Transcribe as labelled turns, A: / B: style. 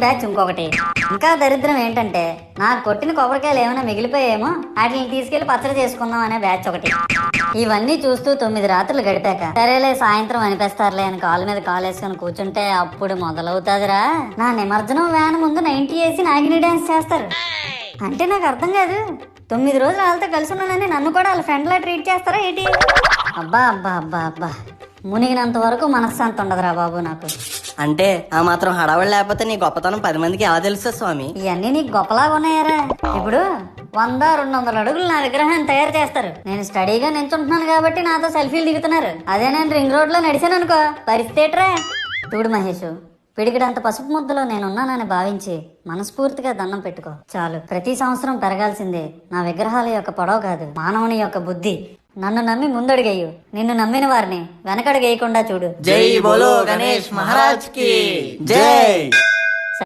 A: Batch ఇంకొకటి. ఇంకా దరిద్రం ఏంటంటే నాకు కొట్టిన కొబ్బరికాయలు ఏమైనా మిగిలిపోయేమో వాటిని తీసుకెళ్లి పచ్చడి చేసుకుందాం అనే బ్యాచ్ ఒకటి. ఇవన్నీ చూస్తూ 9 రాత్రులు గడిపాక సరేలే సాయంత్రం అనిపిస్తారులే అని కాలు మీద కాలు వేసుకొని కూర్చుంటే అప్పుడు మొదలవుతాదిరా నా నిమజ్జనం వ్యాన్ ముందు 90 వేసి నాగిని డాన్స్ చేస్తారు. అంటే నాకు అర్థం కాదు, 9 రోజులు వాళ్ళతో కలిసి ఉన్నానని నన్ను కూడా వాళ్ళ ఫ్రెండ్ లా ట్రీట్ చేస్తారా ఏంటి? అబ్బా అబ్బా అబ్బా అబ్బా, మునిగినంత వరకు మనశ్శాంతి ఉండదురా బాబు నాకు.
B: అంటే ఆ మాత్రం హడావుడి లేకపోతే నీ గొప్పతనం 10 మందికి ఎలా తెలుస్తుంది స్వామి?
A: ఇవన్నీ నీకు గొప్పలాగా ఉన్నాయారా? ఇప్పుడు 100-200 అడుగులు నా విగ్రహాన్ని తయారు చేస్తారు. నేను స్టడీగా నించుంటున్నాను కాబట్టి నాతో సెల్ఫీలు దిగుతున్నారు. అదే నేను రింగ్ రోడ్ లో నడిచాను అనుకో పరిస్థితి ఏట్రా? చూడు మహేష్, పిడికిడంత పసుపు ముద్దలో నేనున్నానని భావించి మనస్ఫూర్తిగా దండం పెట్టుకో చాలు. ప్రతి సంవత్సరం పెరగాల్సిందే నా విగ్రహాల యొక్క పొడవు కాదు, మానవుని యొక్క బుద్ధి. నన్ను నమ్మి ముందడుగేయు, నిన్ను నమ్మిన వారిని వెనకడుగేయకుండా చూడు.
B: జై బోలో గణేష్ మహారాజ్ కి జై.